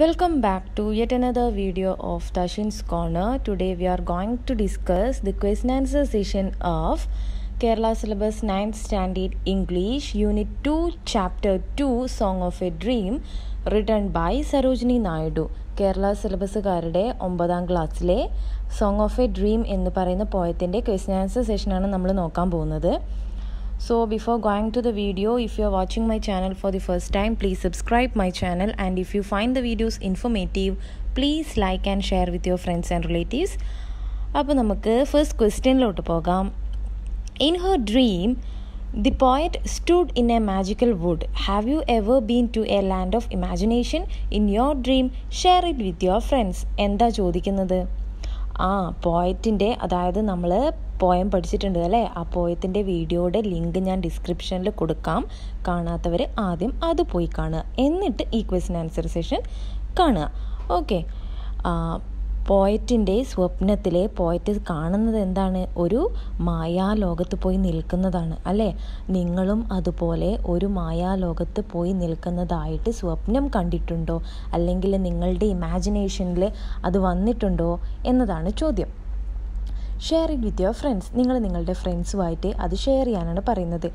Welcome back to yet another video of Tashin's Corner. Today we are going to discuss the question answer session of Kerala Syllabus 9th Standard English Unit 2 Chapter 2 Song of a Dream written by Sarojini Naidu. Kerala സിലബസുകാരുടെ 9ാം ക്ലാസ്സിലെ song of A dream എന്ന് പറയുന്ന പോയത്തിൻ്റെ question answer സെഷനാണ് നമ്മൾ നോക്കാൻ പോകുന്നത്. So before going to the video, if you are watching my channel for the first time, please subscribe my channel, and if you find the videos informative, please like and share with your friends and relatives. അപ്പോൾ നമുക്ക് first ക്വസ്റ്റ്യനിലോട്ട് പോകാം. In her dream, the poet stood in a magical wood. Have you ever been to a land of imagination? In your dream, share it with your friends. എന്താ ചോദിക്കുന്നത്? പോയറ്റിൻ്റെ, അതായത് നമ്മൾ poem പഠിച്ചിട്ടുണ്ട് അല്ലേ, ആ പോയത്തിൻ്റെ വീഡിയോയുടെ ലിങ്ക് ഞാൻ ഡിസ്ക്രിപ്ഷനിൽ കൊടുക്കാം. കാണാത്തവർ ആദ്യം അത് പോയി കാണുക, എന്നിട്ട് ഈ ക്വസ്റ്റ്യൻ ആൻസർ സെഷൻ കാണുക. ഓക്കെ, പോയറ്റിൻ്റെ സ്വപ്നത്തിലെ പോയറ്റ് കാണുന്നത് എന്താണ്? ഒരു മായാലോകത്ത് പോയി നിൽക്കുന്നതാണ് അല്ലേ. നിങ്ങളും അതുപോലെ ഒരു മായാലോകത്ത് പോയി നിൽക്കുന്നതായിട്ട് സ്വപ്നം കണ്ടിട്ടുണ്ടോ, അല്ലെങ്കിൽ നിങ്ങളുടെ ഇമാജിനേഷനിൽ അത് വന്നിട്ടുണ്ടോ എന്നതാണ് ചോദ്യം. Share it with your friends. നിങ്ങൾ നിങ്ങളുടെ ഫ്രണ്ട്സുമായിട്ട് അത് ഷെയർ ചെയ്യാനാണ് പറയുന്നത്.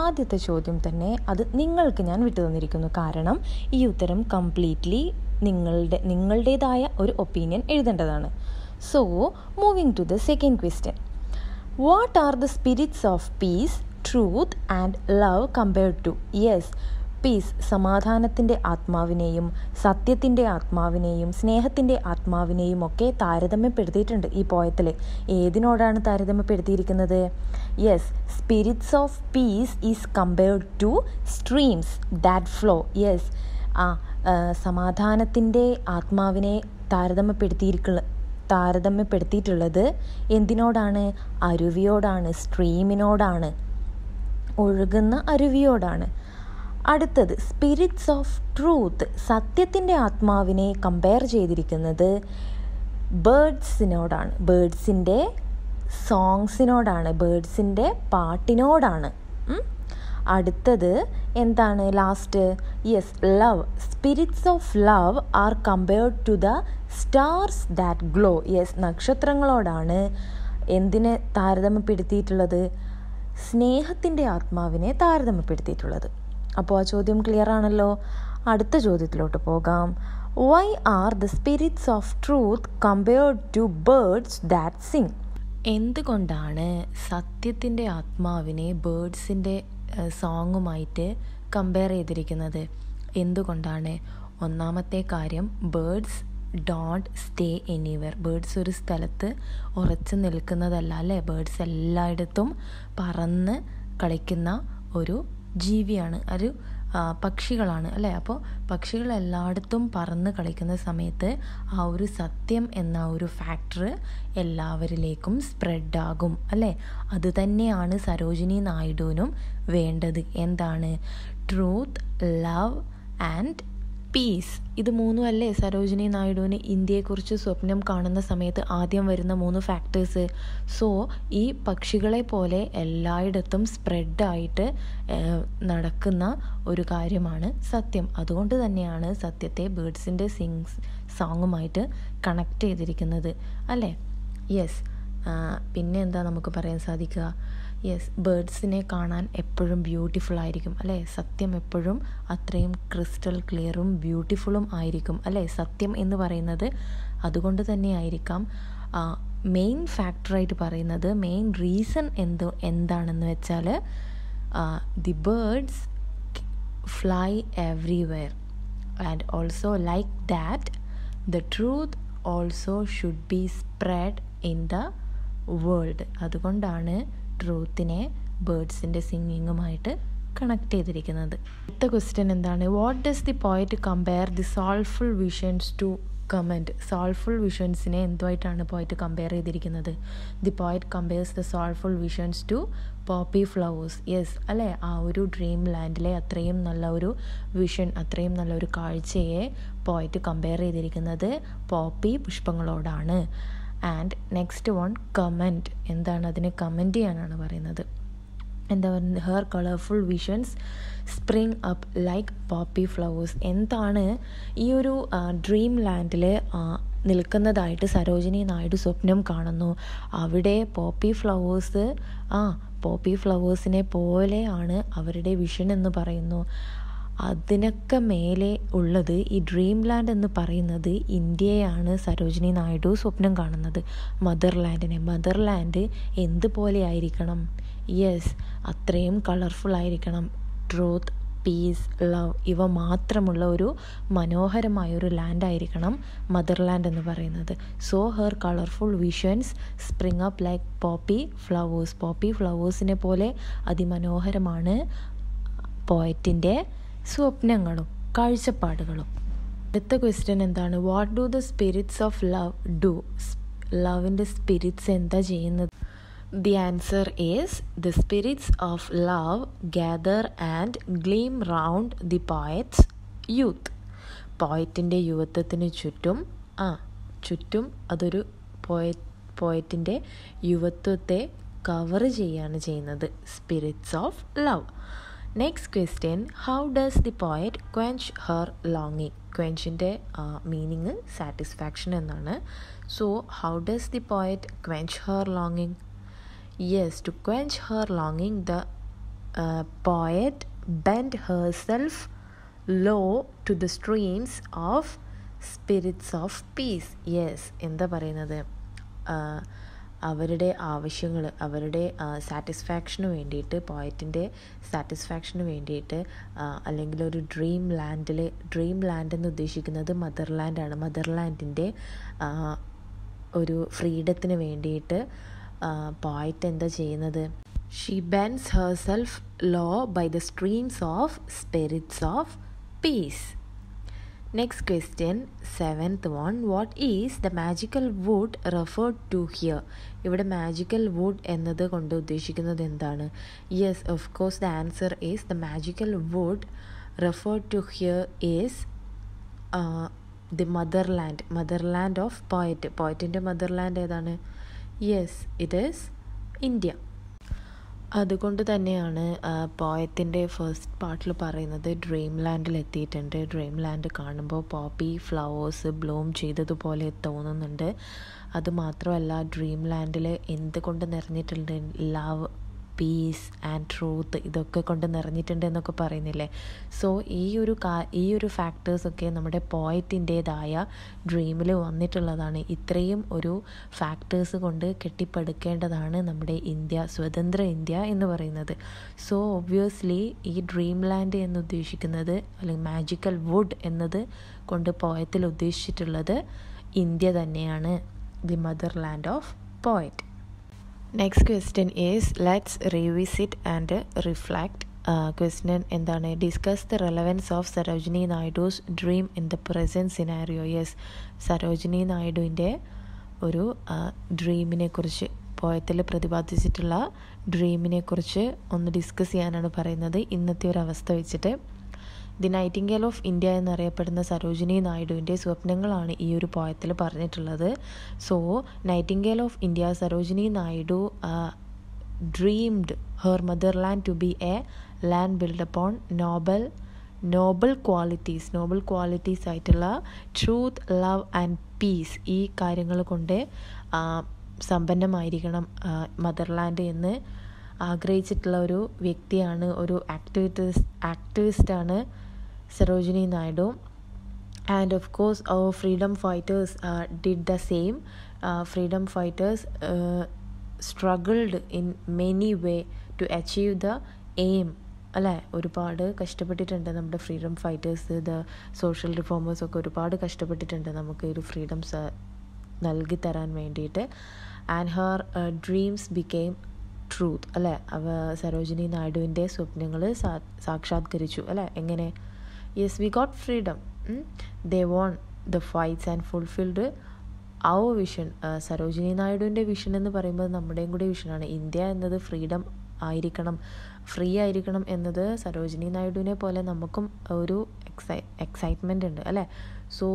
ആദ്യത്തെ ചോദ്യം തന്നെ അത് നിങ്ങൾക്ക് ഞാൻ വിട്ടു തന്നിരിക്കുന്നു, കാരണം ഈ ഉത്തരം കംപ്ലീറ്റ്ലി നിങ്ങളുടേതായ ഒരു ഒപ്പീനിയൻ എഴുതേണ്ടതാണ്. So moving to the second question. What are the spirits of peace, truth and love compared to? Yes, peace സമാധാനത്തിൻ്റെ ആത്മാവിനെയും സത്യത്തിൻ്റെ ആത്മാവിനെയും സ്നേഹത്തിൻ്റെ ആത്മാവിനെയും ഒക്കെ താരതമ്യപ്പെടുത്തിയിട്ടുണ്ട് ഈ പോയത്തിൽ. ഏതിനോടാണ് താരതമ്യപ്പെടുത്തിയിരിക്കുന്നത്? Yes, spirits of peace is compared to streams that flow. Yes, സമാധാനത്തിൻ്റെ ആത്മാവിനെ താരതമ്യപ്പെടുത്തിയിട്ടുള്ളത് എന്തിനോടാണ്? അരുവിയോടാണ്, സ്ട്രീമിനോടാണ്, ഒഴുകുന്ന അരുവിയോടാണ്. അടുത്തത് സ്പിരിറ്റ്സ് ഓഫ് ട്രൂത്ത്, സത്യത്തിൻ്റെ ആത്മാവിനെ കമ്പയർ ചെയ്തിരിക്കുന്നത് ബേർഡ്സിനോടാണ്, ബേർഡ്സിൻ്റെ സോങ്സിനോടാണ്, ബേർഡ്സിൻ്റെ പാട്ടിനോടാണ്. അടുത്തത് എന്താണ് last? Yes, love. Spirits of love are compared to the stars that glow. Yes, നക്ഷത്രങ്ങളോടാണ് എന്തിനെ താരതമ്യപ്പെടുത്തിയിട്ടുള്ളത്? സ്നേഹത്തിൻ്റെ ആത്മാവിനെ താരതമ്യപ്പെടുത്തിയിട്ടുള്ളത്. അപ്പോൾ ആ ചോദ്യം ക്ലിയർ ആണല്ലോ. അടുത്ത ചോദ്യത്തിലോട്ട് പോകാം. Why are the spirits of truth compared to birds that sing? എന്തുകൊണ്ടാണ് സത്യത്തിൻ്റെ ആത്മാവിനെ ബേർഡ്സിൻ്റെ സോങ്ങുമായിട്ട് കമ്പയർ ചെയ്തിരിക്കുന്നത്? എന്തുകൊണ്ടാണ്? ഒന്നാമത്തെ കാര്യം, birds don't stay anywhere. Birds ഒരു സ്ഥലത്ത് ഉറച്ചു നിൽക്കുന്നതല്ല അല്ലേ. ബേർഡ്സ് എല്ലായിടത്തും പറന്ന് കളിക്കുന്ന ഒരു ജീവിയാണ്, ഒരു പക്ഷികളാണ് അല്ലേ. അപ്പോൾ പക്ഷികൾ എല്ലായിടത്തും പറന്ന് കളിക്കുന്ന സമയത്ത് ആ ഒരു സത്യം എന്ന ഒരു ഫാക്ടർ എല്ലാവരിലേക്കും സ്പ്രെഡാകും അല്ലേ. അത് തന്നെയാണ് സരോജിനി നായിഡുവിനും വേണ്ടത്. എന്താണ്? Truth, love and piece. ഇത് മൂന്നും അല്ലേ സരോജിനി നായിഡുവിന് ഇന്ത്യയെക്കുറിച്ച് സ്വപ്നം കാണുന്ന സമയത്ത് ആദ്യം വരുന്ന 3 ഫാക്ടേഴ്സ്. സോ ഈ പക്ഷികളെ പോലെ എല്ലായിടത്തും സ്പ്രെഡായിട്ട് നടക്കുന്ന ഒരു കാര്യമാണ് സത്യം. അതുകൊണ്ട് തന്നെയാണ് സത്യത്തെ ബേർഡ്സിൻ്റെ സോങ്ങുമായിട്ട് കണക്ട് ചെയ്തിരിക്കുന്നത് അല്ലേ. യെസ്, പിന്നെ എന്താ നമുക്ക് പറയാൻ സാധിക്കുക? യെസ്, ബേർഡ്സിനെ കാണാൻ എപ്പോഴും ബ്യൂട്ടിഫുൾ ആയിരിക്കും അല്ലേ. സത്യം എപ്പോഴും അത്രയും ക്രിസ്റ്റൽ ക്ലിയറും ബ്യൂട്ടിഫുള്ളും ആയിരിക്കും അല്ലേ. സത്യം എന്ന് പറയുന്നത് അതുകൊണ്ട് തന്നെ ആയിരിക്കാം മെയിൻ ഫാക്ടറായിട്ട് പറയുന്നത്. മെയിൻ റീസൺ എന്താണെന്ന് വെച്ചാൽ the birds fly everywhere and also like that the truth also should be spread in the world. അതുകൊണ്ടാണ് ട്രൂത്തിനെ ബേർഡ്സിൻ്റെ സിംഗിങ്ങുമായിട്ട് കണക്ട് ചെയ്തിരിക്കുന്നത്. അടുത്ത ക്വസ്റ്റ്യൻ എന്താണ്? What does the poet compare the soulful visions to comment? Soulful വിഷൻസിനെ എന്തുമായിട്ടാണ് പോയറ്റ് കമ്പയർ ചെയ്തിരിക്കുന്നത്? The poet compares the soulful visions to poppy flowers. Yes അല്ലേ, ആ ഒരു ഡ്രീം ലാൻഡിലെ അത്രയും നല്ല ഒരു വിഷൻ, അത്രയും നല്ലൊരു കാഴ്ചയെ പോയറ്റ് കമ്പയർ ചെയ്തിരിക്കുന്നത് പോപ്പി പുഷ്പങ്ങളോടാണ്. And next one, comment. എന്താണ്? അതിനെ കമൻറ്റ് ചെയ്യാനാണ് പറയുന്നത്. എന്താ പറയുന്നത്, her colourful visions spring up like poppy flowers. എന്താണ് ഈ ഒരു ഡ്രീം ലാൻഡിൽ നിൽക്കുന്നതായിട്ട് സരോജിനി നായിഡു സ്വപ്നം കാണുന്നു. അവിടെ പോപ്പി ഫ്ലവേഴ്സിനെ പോലെയാണ് അവരുടെ വിഷൻ എന്ന് പറയുന്നു. അതിനൊക്കെ മേലെ ഉള്ളത് ഈ ഡ്രീം ലാൻഡ് എന്ന് പറയുന്നത് ഇന്ത്യയാണ് സരോജിനി നായിഡു സ്വപ്നം കാണുന്നത്, മദർലാൻഡ് എന്തുപോലെ ആയിരിക്കണം? യെസ്, അത്രയും കളർഫുൾ ആയിരിക്കണം. ട്രൂത്ത്, പീസ്, ലവ് ഇവ മാത്രമുള്ള ഒരു മനോഹരമായൊരു ലാൻഡായിരിക്കണം മദർലാൻഡ് എന്ന് പറയുന്നത്. So her colourful visions spring up like poppy ഫ്ലവേഴ്സിനെ പോലെ അതിമനോഹരമാണ് പോയറ്റിൻ്റെ സ്വപ്നങ്ങളും കാഴ്ചപ്പാടുകളും. അടുത്ത ക്വസ്റ്റ്യൻ എന്താണ്? What do the spirits of love do? ലവിൻ്റെ സ്പിരിറ്റ്സ് എന്താ ചെയ്യുന്നത്? The answer is the spirits of love gather and gleam round the poet's youth. പോയറ്റിൻ്റെ യുവത്വത്തിന് ചുറ്റും അതൊരു പോയറ്റിൻ്റെ യുവത്വത്തെ കവർ ചെയ്യാണ് ചെയ്യുന്നത്. Spirits of love. Next question, how does the poet quench her ലോങ്ങിങ്? ക്വെൻച്ചിൻ്റെ meaning satisfaction എന്നാണ്. So how does the poet quench her ലോങ്ങിങ്? Yes, to quench her longing, the poet bent herself low to the streams of spirits of peace. Yes, എന്താ പറയുന്നത്? അവരുടെ ആവശ്യങ്ങൾ, അവരുടെ satisfaction വേണ്ടിയിട്ട്, പോയറ്റിൻ്റെ സാറ്റിസ്ഫാക്ഷന് വേണ്ടിയിട്ട്, അല്ലെങ്കിൽ ഒരു ഡ്രീം ലാൻഡ് എന്ന് ഉദ്ദേശിക്കുന്നത് മദർലാൻഡാണ്. മദർലാൻഡിൻ്റെ ഒരു ഫ്രീഡത്തിന് വേണ്ടിയിട്ട് പോയറ്റ് എന്താ ചെയ്യുന്നത്? She bends herself low by the streams of spirits of peace. Next question, 7th one, what is the magical wood referred to here? ഇവിടെ മാജിക്കൽ വുഡ് എന്നത് കൊണ്ട് ഉദ്ദേശിക്കുന്നത് എന്താണ്? Yes, of course the answer is the magical wood referred to here is the motherland of പോയറ്റിൻ്റെ motherland ഏതാണ്? Yes, it is India. അതുകൊണ്ട് തന്നെയാണ് പോയത്തിൻ്റെ ഫസ്റ്റ് പാർട്ടിൽ പറയുന്നത് ഡ്രീം ലാൻഡിൽ എത്തിയിട്ടുണ്ട്. ഡ്രീം ലാൻഡ് കാണുമ്പോൾ പോപ്പി ഫ്ലവേഴ്സ് ബ്ലൂം ചെയ്തതുപോലെ തോന്നുന്നുണ്ട്. അതുമാത്രമല്ല, ഡ്രീം ലാൻഡിൽ എന്തുകൊണ്ട് നിറഞ്ഞിട്ടുണ്ട്? ലവ്, പീസ് ആൻഡ് ട്രൂത്ത്, ഇതൊക്കെ കൊണ്ട് നിറഞ്ഞിട്ടുണ്ട് എന്നൊക്കെ പറയുന്നില്ലേ. സോ ഈ ഒരു ഫാക്ടേഴ്സൊക്കെ നമ്മുടെ പോയറ്റിൻ്റേതായ ഡ്രീമിൽ വന്നിട്ടുള്ളതാണ്. ഇത്രയും ഒരു ഫാക്ടേഴ്സ് കൊണ്ട് കെട്ടിപ്പടുക്കേണ്ടതാണ് നമ്മുടെ ഇന്ത്യ, സ്വതന്ത്ര ഇന്ത്യ എന്ന് പറയുന്നത്. സോ ഒബ്വിയസ്ലി ഈ ഡ്രീം ലാൻഡ് എന്ന് ഉദ്ദേശിക്കുന്നത്, അല്ലെങ്കിൽ മാജിക്കൽ വുഡ് എന്നത് കൊണ്ട് പോയത്തിൽ ഉദ്ദേശിച്ചിട്ടുള്ളത് ഇന്ത്യ തന്നെയാണ്, the motherland of poet. Next question is let's revisit and reflect. Question എന്താണ്? Discuss the relevance of Sarojini Naidu's dream in the present scenario. Yes, Sarojini നായിഡുവിൻ്റെ ഒരു ഡ്രീമിനെ കുറിച്ച്, പോയത്തിൽ പ്രതിപാദിച്ചിട്ടുള്ള ഡ്രീമിനെ കുറിച്ച് ഒന്ന് ഡിസ്കസ് ചെയ്യാനാണ് പറയുന്നത് ഇന്നത്തെ ഒരു അവസ്ഥ വെച്ചിട്ട്. ദി നൈറ്റിംഗേൽ ഓഫ് ഇന്ത്യ എന്നറിയപ്പെടുന്ന സരോജിനി നായിഡുവിൻ്റെ സ്വപ്നങ്ങളാണ് ഈ ഒരു പോയത്തിൽ പറഞ്ഞിട്ടുള്ളത്. So nightingale of India, Sarojini Naidu dreamed her motherland to be a land build upon noble qualities ആയിട്ടുള്ള ട്രൂത്ത്, ലവ് ആൻഡ് പീസ്, ഈ കാര്യങ്ങൾ കൊണ്ട് സമ്പന്നമായിരിക്കണം മദർലാൻഡ് എന്ന് ആഗ്രഹിച്ചിട്ടുള്ള ഒരു വ്യക്തിയാണ്, ഒരു ആക്ടിവിസ്റ്റാണ് Sarojini Naidu. And of course our freedom fighters did the same. Freedom fighters struggled in many way to achieve the aim, അല്ലേ? ഒരുപാട് കഷ്ടപ്പെട്ടിട്ടുണ്ട് നമ്മുടെ ഫ്രീഡം ഫൈറ്റേഴ്സ്, ദ സോഷ്യൽ റിഫോമേഴ്സൊക്കെ ഒരുപാട് കഷ്ടപ്പെട്ടിട്ടുണ്ട് നമുക്ക് ഒരു ഫ്രീഡംസ് നൽകി തരാൻ വേണ്ടിയിട്ട്. And her dreams became truth, അല്ലേ? സരോജിനി നായിഡുവിൻ്റെ സ്വപ്നങ്ങൾ സാക്ഷാത്കരിച്ചു, അല്ലേ? എങ്ങനെ? Yes, we got freedom. They won the fights and fulfilled our vision. Sarojini നായിഡുവിൻ്റെ വിഷൻ എന്ന് പറയുമ്പോൾ നമ്മുടെയും കൂടി വിഷനാണ്. ഇന്ത്യ എന്നത് ഫ്രീഡം ആയിരിക്കണം, ഫ്രീ ആയിരിക്കണം എന്നത് സരോജിനി നായിഡുവിനെ പോലെ നമുക്കും ഒരു എക്സൈറ്റ്മെൻ്റ് ഉണ്ട്, അല്ലേ? So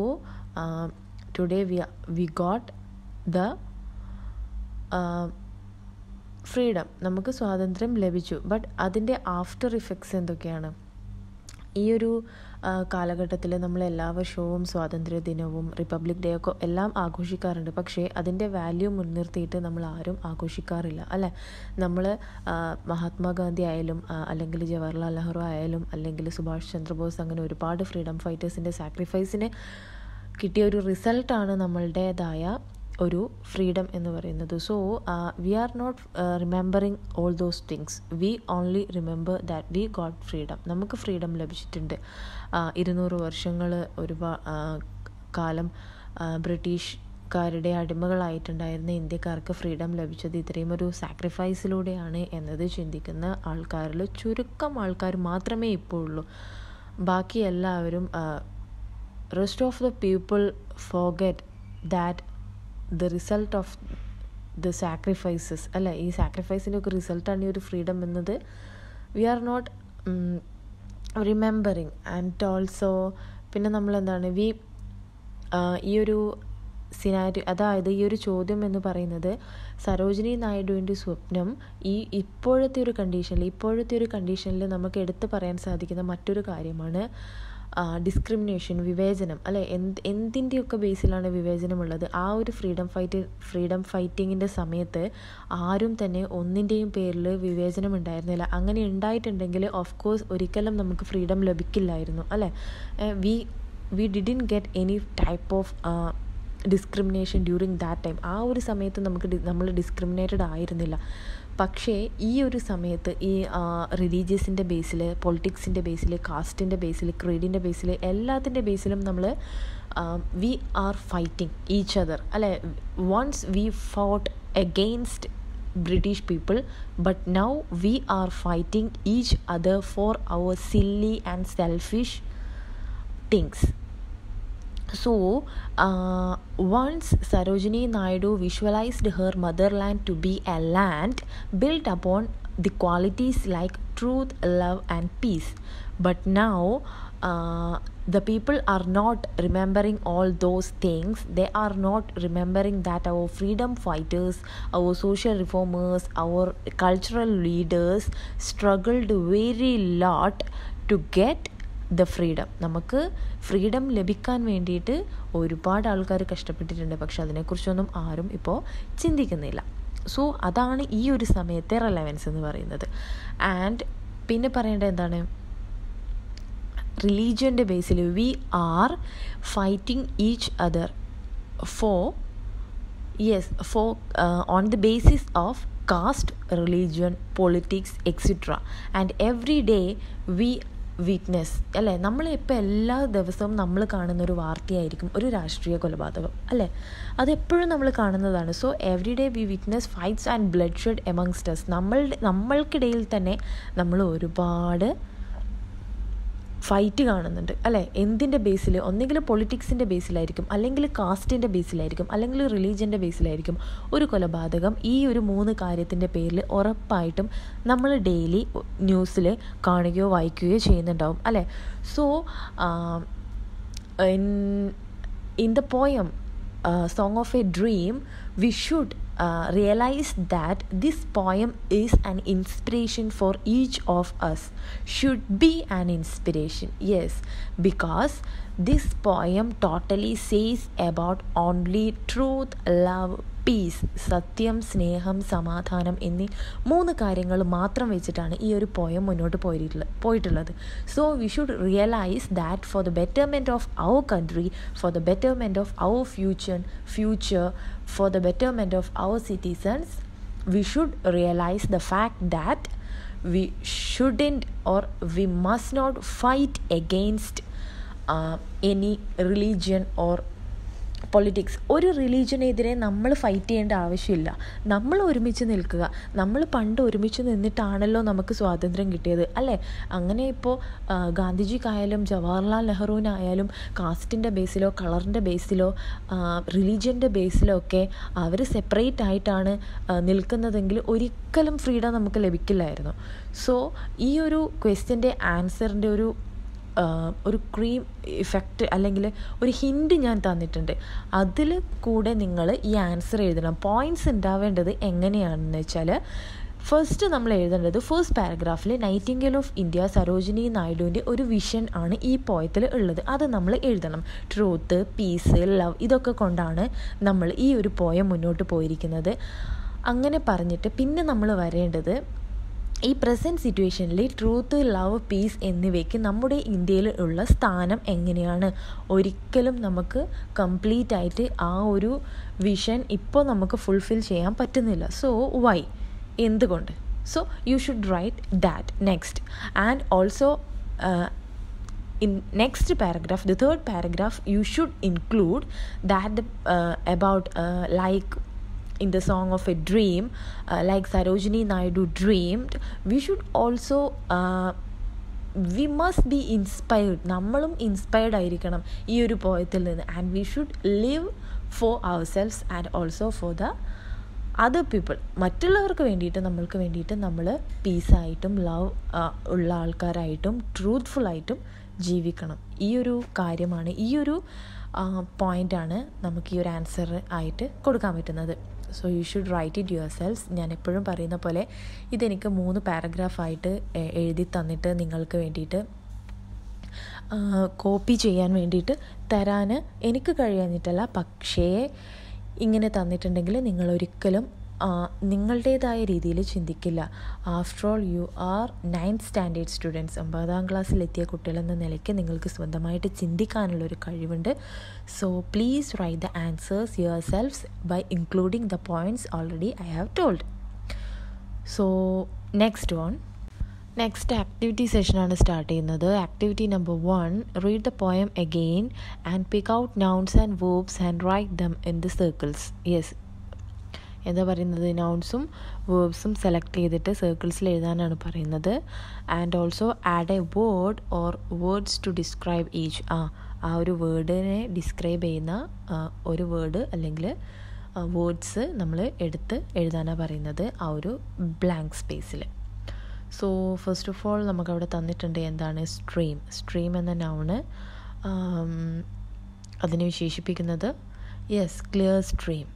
today we got the freedom, നമുക്ക് സ്വാതന്ത്ര്യം ലഭിച്ചു. ബട്ട് അതിൻ്റെ ആഫ്റ്റർ ഇഫക്ട്സ് എന്തൊക്കെയാണ്? ഈ ഒരു കാലഘട്ടത്തിൽ നമ്മൾ എല്ലാ വർഷവും സ്വാതന്ത്ര്യ ദിനവും റിപ്പബ്ലിക് ഡേ ഒക്കെ എല്ലാം ആഘോഷിക്കാറുണ്ട്. പക്ഷേ അതിൻ്റെ വാല്യൂ മുൻനിർത്തിയിട്ട് നമ്മൾ ആരും ആഘോഷിക്കാറില്ല, അല്ലേ? നമ്മൾ മഹാത്മാഗാന്ധി ആയാലും അല്ലെങ്കിൽ ജവഹർലാൽ നെഹ്റു ആയാലും അല്ലെങ്കിൽ സുഭാഷ് ചന്ദ്രബോസ്, അങ്ങനെ ഒരുപാട് ഫ്രീഡം ഫൈറ്റേഴ്സിൻ്റെ സാക്രിഫൈസിന് കിട്ടിയ ഒരു റിസൾട്ടാണ് നമ്മളുടേതായ ഒരു ഫ്രീഡം എന്ന് പറയുന്നത്. So we are not remembering all those things, we only remember that we got freedom. നമുക്ക് ഫ്രീഡം ലഭിച്ചിട്ടുണ്ട്. 200 വർഷങ്ങൾ കാലം ബ്രിട്ടീഷുകാരുടെ അടിമകളായിട്ടുണ്ടായിരുന്ന ഇന്ത്യക്കാർക്ക് ഫ്രീഡം ലഭിച്ചത് ഇത്രയും ഒരു സാക്രിഫൈസിലൂടെയാണ് എന്നത് ചിന്തിക്കുന്ന ആൾക്കാരിൽ ചുരുക്കം ആൾക്കാർ മാത്രമേ ഇപ്പോൾ ഉള്ളൂ. ബാക്കി എല്ലാവരും rest of the people forget that the result of the sacrifices, അല്ലേ? ഈ സാക്രിഫൈസിൻ്റെ ഒക്കെ റിസൾട്ടാണ് ഈ ഒരു ഫ്രീഡം എന്നത്. We are not remembering. And also പിന്നെ നമ്മളെന്താണ് ഈ ഒരു സിനാരിയോ, അതായത് ഈ ഒരു ചോദ്യം എന്ന് പറയുന്നത് സരോജിനി നായിഡുവിൻ്റെ സ്വപ്നം ഇപ്പോഴത്തെ ഒരു കണ്ടീഷനിൽ നമുക്ക് എടുത്തു പറയാൻ സാധിക്കുന്ന മറ്റൊരു കാര്യമാണ് ഡിസ്ക്രിമിനേഷൻ, വിവേചനം, അല്ലെ? എന്തിൻ്റെയൊക്കെ ബേസിലാണ് വിവേചനമുള്ളത്? ആ ഒരു ഫ്രീഡം ഫൈറ്റിങ്ങിൻ്റെ സമയത്ത് ആരും തന്നെ ഒന്നിൻ്റെയും പേരിൽ വിവേചനം ഉണ്ടായിരുന്നില്ല. അങ്ങനെ ഉണ്ടായിട്ടുണ്ടെങ്കിൽ ഓഫ് കോഴ്സ് ഒരിക്കലും നമുക്ക് ഫ്രീഡം ലഭിക്കില്ലായിരുന്നു, അല്ലേ? We didn't get any type of discrimination during that time. ആ ഒരു സമയത്ത് നമ്മൾ ഡിസ്ക്രിമിനേറ്റഡ് ആയിരുന്നില്ല. പക്ഷേ ഈ ഒരു സമയത്ത് ഈ റിലീജിയസിൻ്റെ ബേസിൽ, പൊളിറ്റിക്സിൻ്റെ ബേസിൽ, കാസ്റ്റിൻ്റെ ബേസിൽ, ക്രീഡിൻ്റെ ബേസിൽ, എല്ലാത്തിൻ്റെ ബേസിലും നമ്മൾ we are fighting each other, അല്ലേ? Once we fought against British people, but now we are fighting each other for our silly and selfish things. So once Sarojini Naidu visualized her motherland to be a land built upon the qualities like truth, love and peace. But now the people are not remembering all those things. They are not remembering that our freedom fighters, our social reformers, our cultural leaders struggled very lot to get the freedom. നമുക്ക് freedom ലഭിക്കാൻ വേണ്ടിയിട്ട് ഒരുപാട് ആൾക്കാർ കഷ്ടപ്പെട്ടിട്ടുണ്ട്. പക്ഷെ അതിനെക്കുറിച്ചൊന്നും ആരും ഇപ്പോൾ ചിന്തിക്കുന്നില്ല. സോ അതാണ് ഈ ഒരു സമയത്തെ റെലവൻസ് എന്ന് പറയുന്നത്. ആൻഡ് പിന്നെ പറയേണ്ടത് എന്താണ്? റിലീജിയൻ്റെ ബേസിൽ we are fighting each other for on the basis of caste, religion, politics, etc. And every day we weakness, അല്ലേ? നമ്മളിപ്പോൾ എല്ലാ ദിവസവും നമ്മൾ കാണുന്നൊരു വാർത്തയായിരിക്കും ഒരു രാഷ്ട്രീയ കൊലപാതകം, അല്ലേ? അതെപ്പോഴും നമ്മൾ കാണുന്നതാണ്. So every day we witness fights and blood shed amongst us. നമ്മൾക്കിടയിൽ തന്നെ നമ്മൾ ഒരുപാട് ഫൈറ്റ് കാണുന്നുണ്ട്, അല്ലേ? എന്തിൻ്റെ ബേസിൽ? ഒന്നെങ്കിൽ പൊളിറ്റിക്സിൻ്റെ ബേസിലായിരിക്കും, അല്ലെങ്കിൽ കാസ്റ്റിൻ്റെ ബേസിലായിരിക്കും, അല്ലെങ്കിൽ റിലീജിയൻ്റെ ബേസിലായിരിക്കും ഒരു കൊലപാതകം. ഈ ഒരു 3 കാര്യത്തിൻ്റെ പേരിൽ ഉറപ്പായിട്ടും നമ്മൾ ഡെയിലി ന്യൂസിൽ കാണുകയോ വായിക്കുകയോ ചെയ്യുന്നുണ്ടാവും, അല്ലേ? So in the poem Song of a Dream, we should realize that this poem is an inspiration for each of us. Should be an inspiration, yes, because this poem totally says about only truth, love, peace, സത്യം, സ്നേഹം, സമാധാനം എന്നീ 3 കാര്യങ്ങൾ മാത്രം വെച്ചിട്ടാണ് ഈ ഒരു poem മുന്നോട്ട് പോയിട്ടുള്ളത്. So we should realise that for the betterment of our country, for the betterment of our future, for the betterment of our citizens, we should realise the fact that we shouldn't or we must not fight against any religion or politics. ഒരു റിലീജിയനെതിരെ നമ്മൾ fight ചെയ്യേണ്ട ആവശ്യമില്ല. നമ്മൾ ഒരുമിച്ച് നിൽക്കുക. നമ്മൾ പണ്ട് ഒരുമിച്ച് നിന്നിട്ടാണല്ലോ നമുക്ക് സ്വാതന്ത്ര്യം കിട്ടിയത്, അല്ലേ? അങ്ങനെ ഇപ്പോൾ ഗാന്ധിജിക്കായാലും ജവഹർലാൽ നെഹ്റുവിനായാലും കാസ്റ്റിൻ്റെ ബേസിലോ കളറിൻ്റെ ബേസിലോ റിലീജിയൻ്റെ ബേസിലോ ഒക്കെ അവർ സെപ്പറേറ്റ് ആയിട്ടാണ് നിൽക്കുന്നതെങ്കിൽ ഒരിക്കലും ഫ്രീഡം നമുക്ക് ലഭിക്കില്ലായിരുന്നു. സോ ഈ ഒരു ക്വസ്റ്റ്യൻ്റെ ആൻസറിൻ്റെ ഒരു ഒരു ക്രീം ഇഫക്റ്റ് അല്ലെങ്കിൽ ഒരു ഹിൻറ്റ് ഞാൻ തന്നിട്ടുണ്ട്. അതിൽ കൂടെ നിങ്ങൾ ഈ ആൻസർ എഴുതണം. പോയിൻറ്റ്സ് ഉണ്ടാവേണ്ടത് എങ്ങനെയാണെന്ന് വെച്ചാൽ, ഫസ്റ്റ് നമ്മൾ എഴുതേണ്ടത് ഫസ്റ്റ് പാരഗ്രാഫിൽ നൈറ്റിംഗേൽ ഓഫ് ഇന്ത്യ സരോജിനി നായിഡുവിൻ്റെ ഒരു വിഷൻ ആണ് ഈ പോയത്തിൽ ഉള്ളത്. അത് നമ്മൾ എഴുതണം. ട്രൂത്ത്, പീസ്, ലവ് ഇതൊക്കെ കൊണ്ടാണ് നമ്മൾ ഈ ഒരു പോയം മുന്നോട്ട് പോയിരിക്കുന്നത്. അങ്ങനെ പറഞ്ഞിട്ട് പിന്നെ നമ്മൾ വരേണ്ടത് ഈ പ്രസൻറ്റ് സിറ്റുവേഷനിൽ ട്രൂത്ത്, ലവ്, പീസ് എന്നിവയ്ക്ക് നമ്മുടെ ഇന്ത്യയിൽ ഉള്ള സ്ഥാനം എങ്ങനെയാണ്. ഒരിക്കലും നമുക്ക് കംപ്ലീറ്റ് ആയിട്ട് ആ ഒരു വിഷൻ ഇപ്പോൾ നമുക്ക് ഫുൾഫിൽ ചെയ്യാൻ പറ്റുന്നില്ല. സോ വൈ, എന്തുകൊണ്ട്? So you should write that next. And also in next paragraph, the third paragraph, you should include that about like in the song of a dream, like Sarojini Naidu dreamed. We should also we must be inspired. നമ്മളും inspired ആയിരിക്കണം ഈ ഒരു പോയത്തിൽ നിന്ന്. And we should live for our selves and also for the other people. മറ്റുള്ളവർക്ക് വേണ്ടിയിട്ട്, നമ്മൾക്ക് വേണ്ടിയിട്ട് നമ്മൾ പീസായിട്ടും ലവ് ഉള്ള ആൾക്കാരായിട്ടും ട്രൂത്ത്ഫുള്ളായിട്ടും ജീവിക്കണം. ഈ ഒരു കാര്യമാണ്, ഈ ഒരു പോയിൻ്റാണ് നമുക്ക് ഈ ഒരു ആൻസർ ആയിട്ട് കൊടുക്കാൻ പറ്റുന്നത്. So you should write it your selves. ഞാൻ എപ്പോഴും പറയുന്ന പോലെ ഇതെനിക്ക് 3 പാരഗ്രാഫായിട്ട് എഴുതി തന്നിട്ട് നിങ്ങൾക്ക് വേണ്ടിയിട്ട് കോപ്പി ചെയ്യാൻ വേണ്ടിയിട്ട് തരാൻ എനിക്ക് കഴിയാഞ്ഞിട്ടല്ല. പക്ഷേ ഇങ്ങനെ തന്നിട്ടുണ്ടെങ്കിൽ നിങ്ങളൊരിക്കലും നിങ്ങളുടേതായ രീതിയിൽ ചിന്തിക്കില്ല. After all you are 9th standard students. 9ാം ക്ലാസ്സിലെത്തിയ കുട്ടികളെന്ന നിലയ്ക്ക് നിങ്ങൾക്ക് സ്വന്തമായിട്ട് ചിന്തിക്കാനുള്ളൊരു കഴിവുണ്ട്. So please write the answers your selfs by including the points already I have told. So next activity സെഷനാണ് സ്റ്റാർട്ട് ചെയ്യുന്നത്. Activity number 1, read the poem again and pick out nouns and verbs and write them in the circles. Yes, എന്താ പറയുന്നത്, നൗൺസും വേർബ്സും select ചെയ്തിട്ട് സർക്കിൾസിൽ എഴുതാനാണ് പറയുന്നത്. And also add a word or words to describe each. ആ ഒരു വേർഡിനെ ഡിസ്ക്രൈബ് ചെയ്യുന്ന ഒരു വേർഡ് അല്ലെങ്കിൽ വേർഡ്സ് നമ്മൾ എടുത്ത് എഴുതാനാണ് പറയുന്നത് ആ ഒരു ബ്ലാങ്ക് സ്പേസിൽ. സോ ഫസ്റ്റ് ഓഫ് ഓൾ നമുക്കവിടെ തന്നിട്ടുണ്ട് എന്താണ് സ്ട്രീം എന്ന നൗണ്. അതിനെ വിശേഷിപ്പിക്കുന്നത് ക്ലിയർ സ്ട്രീം.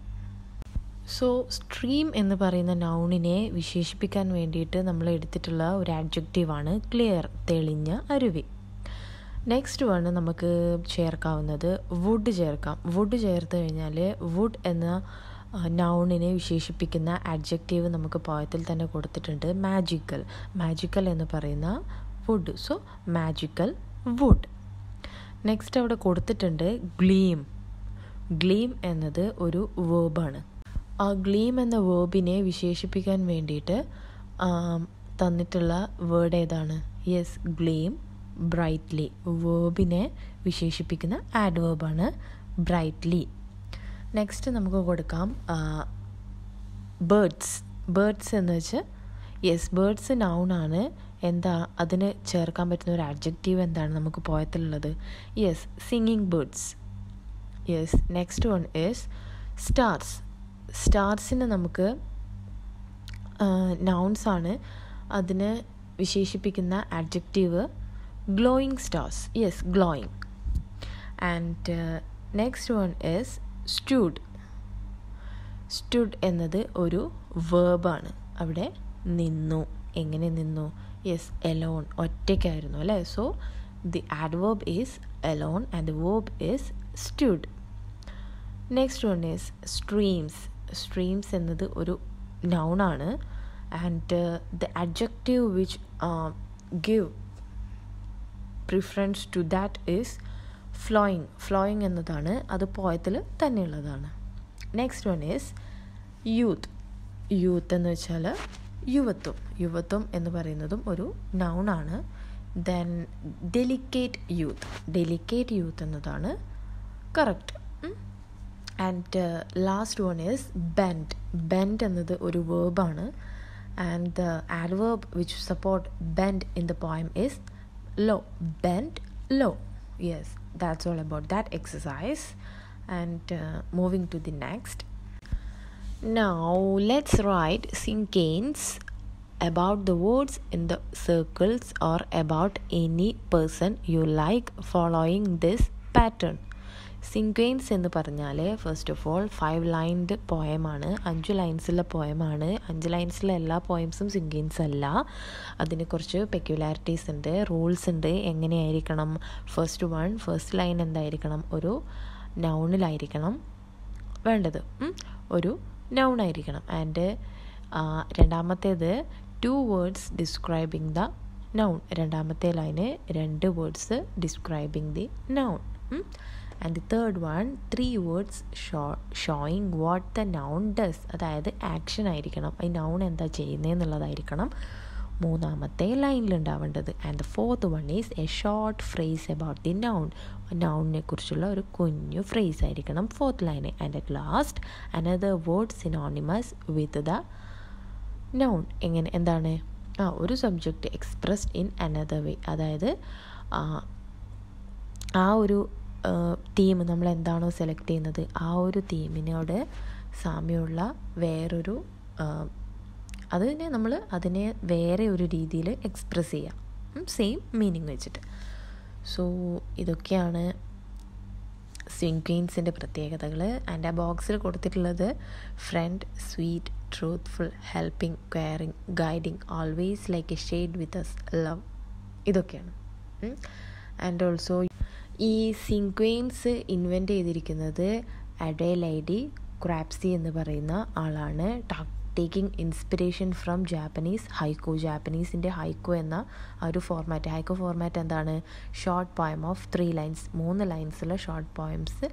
സോ സ്ട്രീം എന്ന് പറയുന്ന നൗണിനെ വിശേഷിപ്പിക്കാൻ വേണ്ടിയിട്ട് നമ്മൾ എടുത്തിട്ടുള്ള ഒരു ആഡ്ജക്റ്റീവാണ് ക്ലിയർ, തെളിഞ്ഞ അരുവി. നെക്സ്റ്റ് വണ് നമുക്ക് ചേർക്കാവുന്നത് വുഡ് ചേർക്കാം. വുഡ് ചേർത്ത് കഴിഞ്ഞാൽ വുഡ് എന്ന നൗണിനെ വിശേഷിപ്പിക്കുന്ന ആഡ്ജക്റ്റീവ് നമുക്ക് പോയത്തിൽ തന്നെ കൊടുത്തിട്ടുണ്ട്, മാജിക്കൽ എന്ന് പറയുന്ന wood. So magical wood. Next അവിടെ കൊടുത്തിട്ടുണ്ട് ഗ്ലീം എന്നത് ഒരു വേർബാണ്. ആ ഗ്ലീം എന്ന വേർബിനെ വിശേഷിപ്പിക്കാൻ വേണ്ടിയിട്ട് തന്നിട്ടുള്ള വേർഡ് ഏതാണ്? Gleam, brightly. വേർബിനെ വിശേഷിപ്പിക്കുന്ന ആഡ്വേർബാണ് ബ്രൈറ്റ്ലി. നെക്സ്റ്റ് നമുക്ക് കൊടുക്കാം ബേർഡ്സ് എന്ന് വെച്ച് ബേർഡ്സ് നൗണാണ്. എന്താ അതിന് ചേർക്കാൻ പറ്റുന്ന ഒരു ആഡ്ജക്റ്റീവ് എന്താണ് നമുക്ക് പോയത്തിലുള്ളത്? Singing birds. Next one is സ്റ്റാർസിന് നമുക്ക് നൗൺസാണ്. അതിന് വിശേഷിപ്പിക്കുന്ന adjective glowing stars. Glowing. And next one is stood എന്നത് ഒരു വേർബാണ്. അവിടെ നിന്നു. എങ്ങനെ നിന്നു? എലോൺ, ഒറ്റയ്ക്കായിരുന്നു അല്ലേ. So the adverb is alone and the verb is stood. Next one is streams എന്നത് ഒരു നൗണാണ്. And the adjective which give preference to that is flowing എന്നതാണ്. അത് പോയത്തിൽ തന്നെയുള്ളതാണ്. നെക്സ്റ്റ് വൺ ഈസ് യൂത്ത് എന്ന് വെച്ചാൽ യുവത്വം എന്ന് പറയുന്നതും ഒരു നൗണാണ്. ദെൻ ഡെലിക്കേറ്റ് യൂത്ത് എന്നതാണ് correct. And last one is bend എന്നത് ഒരു വേർബാണ്. And the adverb which support bend in the poem is law. Bend low. That's all about that exercise. And moving to the next. Now let's write Cinquain's about the words in the circles or about any person you like following this pattern. സിങ്ക്വൻസ് എന്ന് പറഞ്ഞാൽ first of all 5 lined പോയമാണ്, 5 ലൈൻസുള്ള പോയമാണ്. 5 ലൈൻസിലെ എല്ലാ പോയംസും സിങ്ക്വൻസ് അല്ല. അതിന് കുറച്ച് peculiarities ഉണ്ട്, rules ഉണ്ട്. എങ്ങനെയായിരിക്കണം? First line എന്തായിരിക്കണം? ഒരു നൗണിലായിരിക്കണം വേണ്ടത്, ഒരു നൗണായിരിക്കണം. ആൻഡ് രണ്ടാമത്തേത് 2 words describing the noun. രണ്ടാമത്തെ line 2 words describing the noun. And the third one 3 words showing what the noun does. അതായത് ആക്ഷൻ ആയിരിക്കണം, ഈ നൗൺ എന്താ ചെയ്യുന്നതെന്നുള്ളതായിരിക്കണം മൂന്നാമത്തെ ലൈനിലുണ്ടാവേണ്ടത്. And the fourth one is a short phrase about the noun. നൗണിനെ കുറിച്ചുള്ള ഒരു കുഞ്ഞു ഫ്രേസ് ആയിരിക്കണം fourth line. And at last another word synonymous with the noun. എന്താണ്? ഒരു subject expressed in another way. അതായത് ആ ഒരു തീം നമ്മൾ എന്താണോ സെലക്ട് ചെയ്യുന്നത് ആ ഒരു തീമിനോട് സാമ്യമുള്ള വേറൊരു അതിനെ വേറെ ഒരു രീതിയിൽ എക്സ്പ്രസ് ചെയ്യാം, സെയിം മീനിങ് വെച്ചിട്ട്. സോ ഇതൊക്കെയാണ് സിങ്ക്വൻസിൻ്റെ പ്രത്യേകതകൾ. ആൻഡ് ആ ബോക്സിൽ കൊടുത്തിട്ടുള്ളത് friend, sweet, truthful, helping, caring, guiding, always like a shade with us, love, ഇതൊക്കെയാണ്. ആൻഡ് ഓൾസോ ഈ സിങ്ക്വൻസ് ഇൻവെൻറ്റ് ചെയ്തിരിക്കുന്നത് അഡേലൈഡി ക്രാപ്സി എന്ന് പറയുന്ന ആളാണ്. Taking inspiration from Japanese haiku. ജാപ്പനീസിൻ്റെ ഹൈക്കു എന്ന ആ ഒരു ഫോർമാറ്റ്. ഹൈക്കു ഫോർമാറ്റ് എന്താണ്? ഷോർട്ട് പോയം ഓഫ് 3 ലൈൻസ്, 3 ലൈൻസുള്ള ഷോർട്ട് പോയംസ്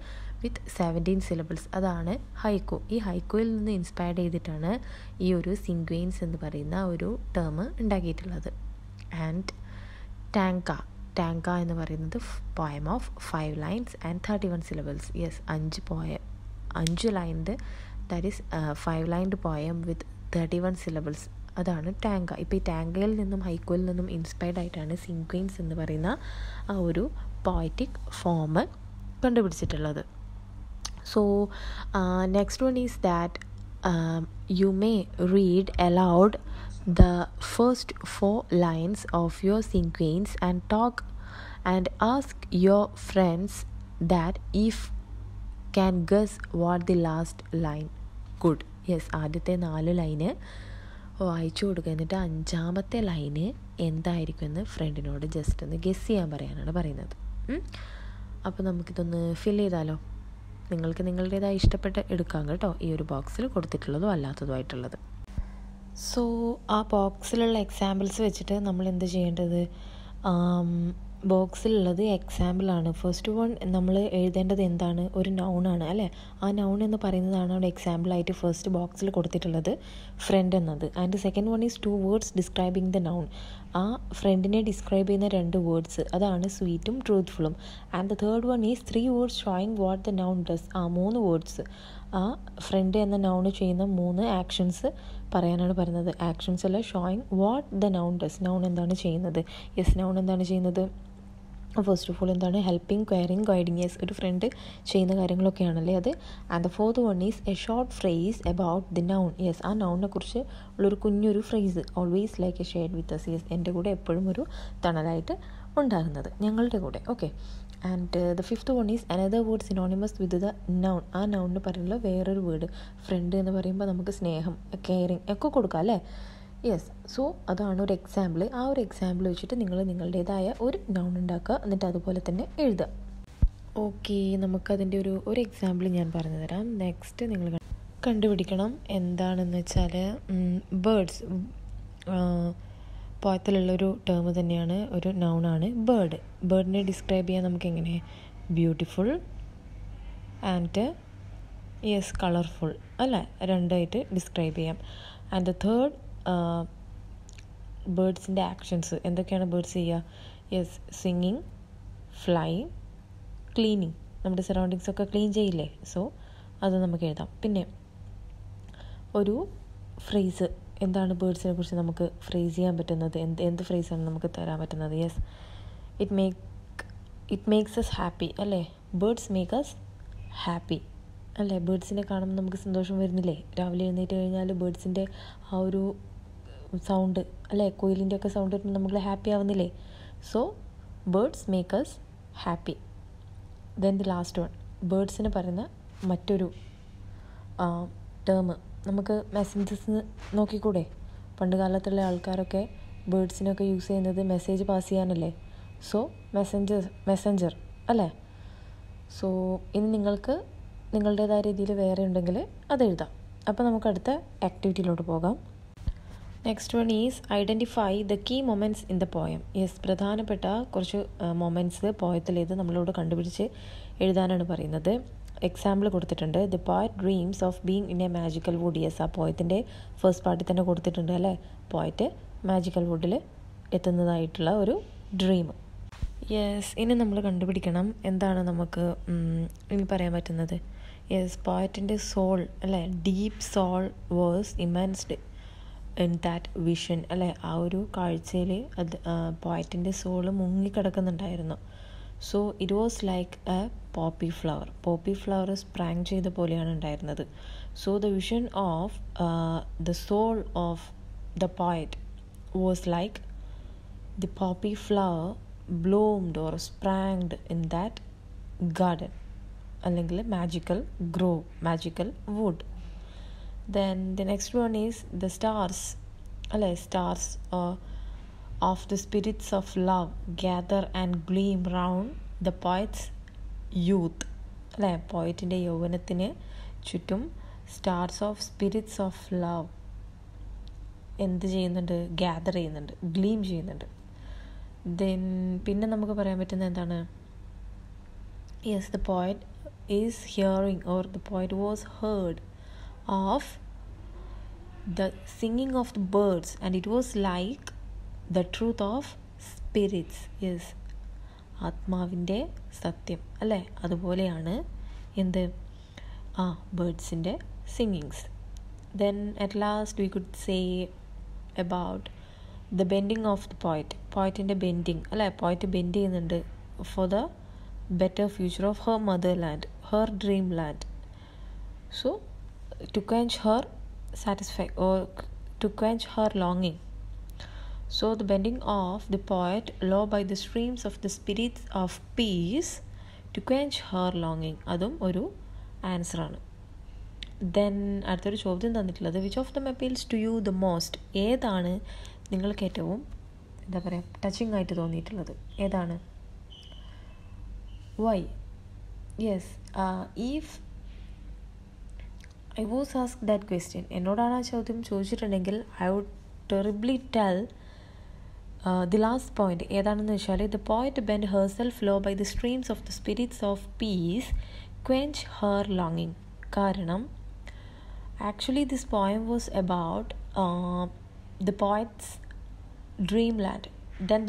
വിത്ത് 17 syllables. അതാണ് ഹൈക്കു. ഈ ഹൈക്കുവിൽ നിന്ന് ഇൻസ്പയർഡ് ചെയ്തിട്ടാണ് ഈ ഒരു സിങ്ക്വൻസ് എന്ന് പറയുന്ന ഒരു ടേം ഉണ്ടാക്കിയിട്ടുള്ളത്. ആൻഡ് ടാങ്ക എന്ന് പറയുന്നത് poem of 5 lines and 31 syllables. Yes, 5 lined, that is 5 lined poem with 31 syllables. അതാണ് ടാങ്ക. ഇപ്പോൾ ഈ ടാങ്കയിൽ നിന്നും ഹൈക്കുവിൽ നിന്നും ഇൻസ്പയർഡ് ആയിട്ടാണ് സിങ്ക്വൻസ് എന്ന് പറയുന്ന ആ ഒരു പോയറ്റിക് ഫോം കണ്ടുപിടിച്ചിട്ടുള്ളത്. So next one is that you may read aloud the first 4 lines of your sequence and talk and ask your friends that if can guess what the last line could. Yes, ആദ്യത്തെ 4 line വായിച്ചു കൊടുക്കുക. എന്നിട്ട് 5ാമത്തെ line എന്തായിരിക്കുമെന്ന് ഫ്രണ്ടിനോട് just ഒന്ന് guess ചെയ്യാൻ പറയാനാണ് പറയുന്നത്. അപ്പോൾ നമുക്കിതൊന്ന് ഫിൽ ചെയ്താലോ? നിങ്ങൾക്ക് നിങ്ങളുടേതായി ഇഷ്ടപ്പെട്ട് എടുക്കാം കേട്ടോ, ഈ ഒരു ബോക്സിൽ കൊടുത്തിട്ടുള്ളതും അല്ലാത്തതുമായിട്ടുള്ളത്. സോ ആ ബോക്സിലുള്ള എക്സാമ്പിൾസ് വെച്ചിട്ട് നമ്മൾ എന്ത് ചെയ്യേണ്ടത്? ബോക്സിലുള്ളത് എക്സാമ്പിളാണ്. ഫസ്റ്റ് വൺ നമ്മൾ എഴുതേണ്ടത് എന്താണ്? ഒരു നൗണാണ് അല്ലേ? ആ നൗൺ എന്ന് പറയുന്നതാണ് അവിടെ എക്സാമ്പിളായിട്ട് ഫസ്റ്റ് ബോക്സിൽ കൊടുത്തിട്ടുള്ളത്, ഫ്രണ്ട് എന്നത്. And second one is 2 words describing the noun. ആ ഫ്രണ്ടിനെ ഡിസ്ക്രൈബ് ചെയ്യുന്ന 2 words, അതാണ് സ്വീറ്റും ട്രൂത്ത്ഫുള്ളും. And the third one is 3 words showing what the noun does. 3 words ആ ഫ്രണ്ട് എന്ന നൗൺ ചെയ്യുന്ന 3 ആക്ഷൻസ് പറയാനാണ് പറയുന്നത്. ആക്ഷൻസ് അല്ല, showing what the noun does. Noun എന്താണ് ചെയ്യുന്നത്? യെസ്, നൗൺ എന്താണ് ചെയ്യുന്നത്? ഫസ്റ്റ് ഓഫ് ഓൾ എന്താണ്? Helping, caring, guiding. യെസ്, ഒരു ഫ്രണ്ട് ചെയ്യുന്ന കാര്യങ്ങളൊക്കെയാണല്ലേ അത്. And the fourth one is a short phrase about the noun. Yes, ആ നൗണിനെ കുറിച്ച് ഉള്ളൊരു കുഞ്ഞൊരു phrase. Always like a shade with us. Yes, എൻ്റെ കൂടെ എപ്പോഴും ഒരു തണലായിട്ട് ഉണ്ടാകുന്നത്, ഞങ്ങളുടെ കൂടെ. Okay. And the fifth one is another word synonymous with the noun. ആ നൗണിന് പറയുന്ന വേറൊരു വേർഡ്. ഫ്രണ്ട് എന്ന് പറയുമ്പോൾ നമുക്ക് സ്നേഹം, കെയറിങ് ഒക്കെ കൊടുക്കാം അല്ലേ? യെസ്. സോ അതാണ് ഒരു എക്സാമ്പിൾ. ആ ഒരു എക്സാമ്പിൾ വെച്ചിട്ട് നിങ്ങൾ നിങ്ങളുടേതായ ഒരു നൗൺ ഉണ്ടാക്കുക, എന്നിട്ട് അതുപോലെ തന്നെ എഴുതുക. ഓക്കെ, നമുക്കതിൻ്റെ ഒരു എക്സാമ്പിൾ ഞാൻ പറഞ്ഞു തരാം. നെക്സ്റ്റ് നിങ്ങൾ കണ്ടുപിടിക്കണം എന്താണെന്ന് വെച്ചാൽ ബേർഡ്സ്. പോയത്തിലുള്ളൊരു ടേം തന്നെയാണ്, ഒരു നൗണാണ് ബേർഡ്. ബേർഡിനെ ഡിസ്ക്രൈബ് ചെയ്യാൻ നമുക്കെങ്ങനെ? ബ്യൂട്ടിഫുൾ ആൻഡ് യെസ് കളർഫുൾ അല്ലേ? 2 ആയിട്ട് ഡിസ്ക്രൈബ് ചെയ്യാം. ആൻഡ് ദ തേർഡ് ബേർഡ്സിൻ്റെ ആക്ഷൻസ് എന്തൊക്കെയാണ് ബേർഡ്സ് ചെയ്യുക? Yes, singing, flying, cleaning. നമ്മുടെ സറൗണ്ടിങ്സ് ഒക്കെ ക്ലീൻ ചെയ്യില്ലേ? സോ അത് നമുക്ക് എഴുതാം. പിന്നെ ഒരു ഫ്രേസ് എന്താണ് ബേർഡ്സിനെ കുറിച്ച് നമുക്ക് ഫ്രേസ് ചെയ്യാൻ പറ്റുന്നത്? എന്ത് ഫ്രേസാണ് നമുക്ക് തരാൻ പറ്റുന്നത്? Yes, it makes us happy അല്ലേ? ബേർഡ്സ് മേക്ക് അസ് ഹാപ്പി അല്ലേ? ബേർഡ്സിനെ കാണുമ്പോൾ നമുക്ക് സന്തോഷം വരുന്നില്ലേ? രാവിലെ എഴുന്നേറ്റ് കഴിഞ്ഞാൽ ബേർഡ്സിൻ്റെ ആ ഒരു സൗണ്ട് അല്ലേ, കുയിലിൻ്റെ ഒക്കെ സൗണ്ട് കേട്ടിട്ട് നമ്മൾ ഹാപ്പി ആവുന്നില്ലേ? So birds make us happy. Then the last one, ബേർഡ്സിന് പറയുന്ന മറ്റൊരു ടേം നമുക്ക് മെസ്സഞ്ചേഴ്സ് നോക്കിക്കൂടെ? പണ്ട് കാലത്തുള്ള ആൾക്കാരൊക്കെ ബേർഡ്സിനൊക്കെ യൂസ് ചെയ്യുന്നത് മെസ്സേജ് പാസ് ചെയ്യാനല്ലേ? സോ മെസ്സഞ്ചർ അല്ലേ? സോ ഇനി നിങ്ങൾക്ക് നിങ്ങളുടേതായ രീതിയിൽ വേറെ ഉണ്ടെങ്കിൽ അത് എഴുതാം. അപ്പോൾ നമുക്ക് അടുത്ത ആക്ടിവിറ്റിയിലോട്ട് പോകാം. Next one is identify the key moments in the poem. Yes, പ്രധാനപ്പെട്ട കുറച്ച് മൊമെൻറ്റ്സ് പോയത്തിലേത് നമ്മളോട് കണ്ടുപിടിച്ച് എഴുതാനാണ് പറയുന്നത്. എക്സാമ്പിൾ കൊടുത്തിട്ടുണ്ട്. The poet dreams of being in a magical wood. Yes, ആ പോയത്തിൻ്റെ ഫസ്റ്റ് പാർട്ടിൽ തന്നെ കൊടുത്തിട്ടുണ്ട് അല്ലേ? പോയറ്റ് മാജിക്കൽ വുഡിൽ എത്തുന്നതായിട്ടുള്ള ഒരു ഡ്രീം. യെസ്, ഇനി നമ്മൾ കണ്ടുപിടിക്കണം എന്താണ് നമുക്ക് ഇനി പറയാൻ പറ്റുന്നത്. യെസ്, പോയറ്റിൻ്റെ സോൾ അല്ലേ, deep soul was immersed in that vision അല്ലേ? ആ ഒരു കാഴ്ചയിൽ അത് പോയറ്റിൻ്റെ സോള് മുങ്ങിക്കിടക്കുന്നുണ്ടായിരുന്നു. So it was like a poppy flower. Poppy flower sprang ചെയ്ത പോലെയാണ് ഉണ്ടായിരുന്നത്. So the vision of the soul of the poet was like the poppy flower bloomed or spranged in that garden അല്ലെങ്കിൽ magical wood. Then the next one is the stars അല്ലേ? stars of the spirits of love gather and gleam round the poet's youth അല്ലേ? പോയറ്റിൻ്റെ യൗവനത്തിന് ചുറ്റും stars of spirits of love എന്ത് ചെയ്യുന്നുണ്ട്? Gather ചെയ്യുന്നുണ്ട്, gleam ചെയ്യുന്നുണ്ട്. ദെൻ പിന്നെ നമുക്ക് പറയാൻ പറ്റുന്നത് എന്താണ്? Yes, the poet is hearing or the poet was heard of the singing of the birds and it was like the truth of spirits. Yes, ആത്മാവിൻ്റെ സത്യം അല്ലേ? അതുപോലെയാണ് എന്ത് ബേർഡ്സിൻ്റെ singings. Then at last we could say about the bending of the പോയറ്റിൻ്റെ bending അല്ലേ? Poet bend ചെയ്യുന്നുണ്ട് for the better future of her mother land, her dream land. So to quench her longing. So the bending of the poet low by the streams of the spirits of peace to quench her longing. അതും ഒരു ആൻസറാണ്. Then അടുത്തൊരു ചോദ്യം തന്നിട്ടുള്ളത്, which of them appeals to you the most? ഏതാണ് നിങ്ങൾക്ക് ഏറ്റവും എന്താ പറയുക ടച്ചിങ് ആയിട്ട് തോന്നിയിട്ടുള്ളത്? ഏതാണ്? Why? Yes, if I was asked that question, എന്നോടാണ് ആ ചോദ്യം ചോദിച്ചിട്ടുണ്ടെങ്കിൽ I would terribly tell the last point. ഏതാണെന്ന് വെച്ചാൽ the poet bend herself low by the streams of the spirits of peace quench her ലോങ്ങിങ്. കാരണം actually this poem was about the poet's dreamland. Then